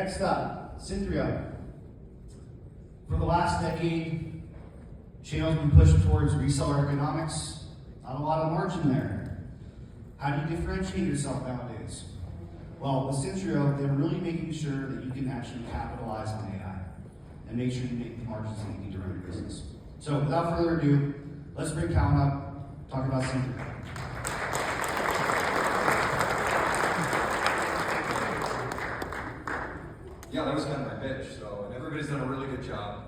Next up, Synthreo. For the last decade, channel's been pushed towards reseller economics. Not a lot of margin there. How do you differentiate yourself nowadays? Well, with Synthreo, they're really making sure that you can actually capitalize on AI and make sure you make the margins that you need to run your business. So without further ado, let's bring Callen up, talk about Synthreo. Yeah, that was kind of my pitch. So, and everybody's done a really good job.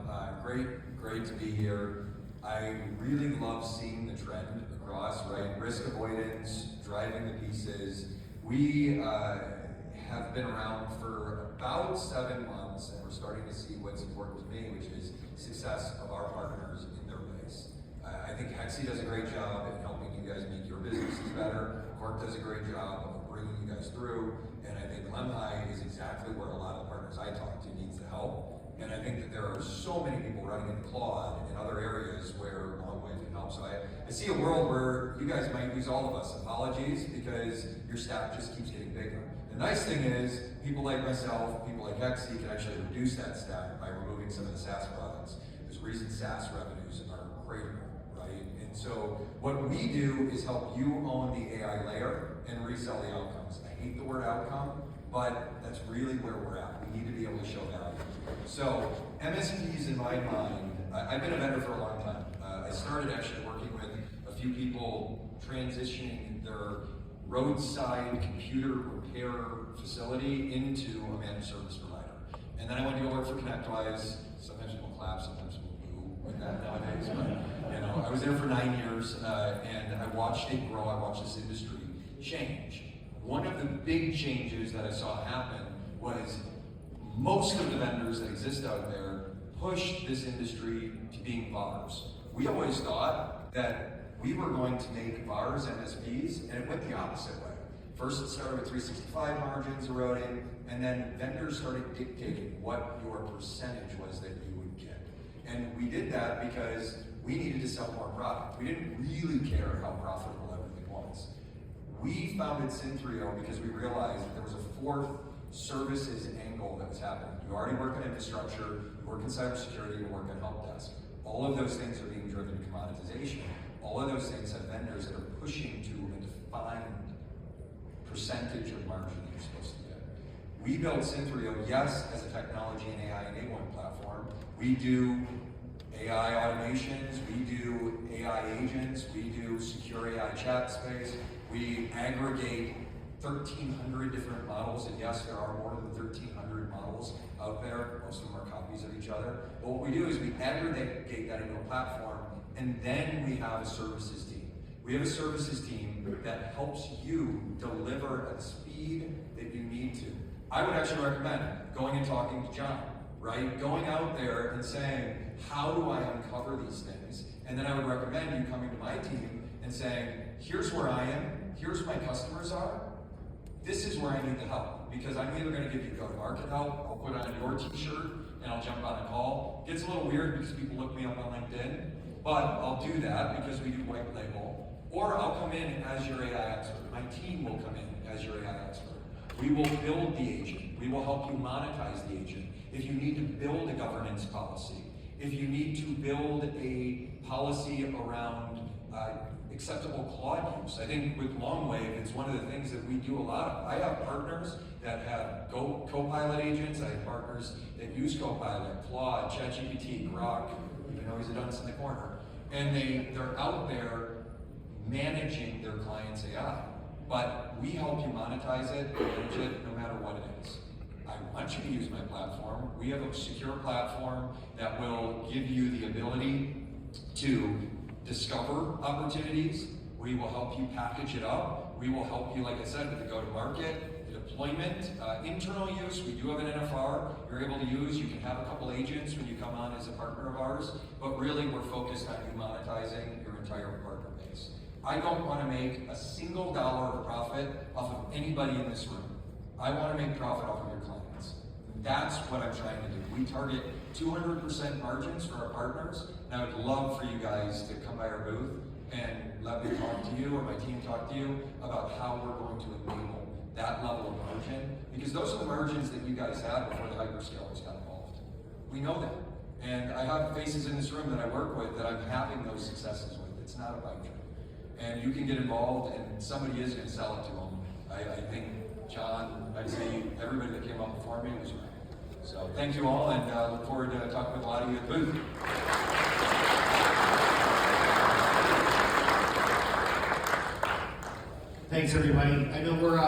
Great to be here. I really love seeing the trend across, right? Risk avoidance, driving the pieces. We have been around for about 7 months, and we're starting to see what's important to me, which is success of our partners in their base. I think Hexi does a great job at helping you guys make your businesses better. Cork does a great job of bringing you guys through, and I think Lemhi is exactly where a lot of the partners I talk to needs the help. And I think that there are so many people running into Claude and other areas where Longwave can help. So I see a world where you guys might use all of us. Apologies, because your staff just keeps getting bigger. The nice thing is, people like myself, people like Hexi can actually reduce that staff by removing some of the SaaS products. There's a reason SaaS revenues are critical, right? And so what we do is help you own the AI layer and resell the outcomes. I hate the word outcome, but that's really where we're at. We need to be able to show value. So MSPs, in my mind, I've been a vendor for a long time. I started actually working with a few people transitioning their roadside computer repair facility into a managed service provider. And then I went to go work for ConnectWise. Sometimes people clap, sometimes people boo with that nowadays. But I was there for 9 years, and I watched it grow. I watched this industry change. One of the big changes that I saw happen was most of the vendors that exist out there pushed this industry to being VARs. We always thought that we were going to make VARs MSPs, and it went the opposite way. First it started with 365 margins eroding, and then vendors started dictating what your percentage was that you would get. And we did that because we needed to sell more product. We didn't really care how profitable everything was. We founded Synthreo because we realized that there was a fourth services angle that was happening. You already work in infrastructure, you work in cybersecurity, you work in help desk. All of those things are being driven to commoditization. All of those things have vendors that are pushing to a defined percentage of margin that you're supposed to get. We built Synthreo, yes, as a technology and AI enablement platform. We do AI automations, we do AI agents, we do secure AI chat space, we aggregate 1,300 different models, and yes, there are more than 1,300 models out there. Most of them are copies of each other. But what we do is we aggregate that into a platform, and then we have a services team. We have a services team that helps you deliver at the speed that you need to. I would actually recommend going and talking to John, right? Going out there and saying, how do I uncover these things? And then I would recommend you coming to my team and saying, here's where I am, here's where my customers are, this is where I need the help, because I'm either going to give you go-to-market help, I'll put on your t-shirt, and I'll jump on a call. It gets a little weird because people look me up on LinkedIn, but I'll do that because we do white label. Or I'll come in as your AI expert. My team will come in as your AI expert. We will build the agent. We will help you monetize the agent. If you need to build a governance policy, if you need to build a policy around acceptable Claude use. I think with Longwave, it's one of the things that we do a lot of. I have partners that have Copilot agents. I have partners that use Copilot, Claude, ChatGPT, Grok, even though he's a dunce in the corner. And they're out there managing their client's AI. But we help you monetize it, manage it, no matter what it is. I want you to use my platform. We have a secure platform that will give you the ability to discover opportunities. We will help you package it up. We will help you, like I said, with the go-to-market, the deployment, internal use. We do have an NFR you're able to use. You can have a couple agents when you come on as a partner of ours, but really we're focused on you monetizing your entire partner base. I don't want to make a single dollar of profit off of anybody in this room. I want to make profit off of your clients. That's what I'm trying to do. We target 200% margins for our partners, and I would love for you guys to come by our booth and let me talk to you or my team talk to you about how we're going to enable that level of margin, because those are the margins that you guys had before the hyperscalers got involved. We know that. And I have faces in this room that I work with that I'm having those successes with. It's not a pipe dream. And you can get involved, and somebody is going to sell it to them. I think John, I'd say everybody that came up before me was right. So thank you all, and look forward to talking with a lot of you at the booth. Thanks, everybody. I know we're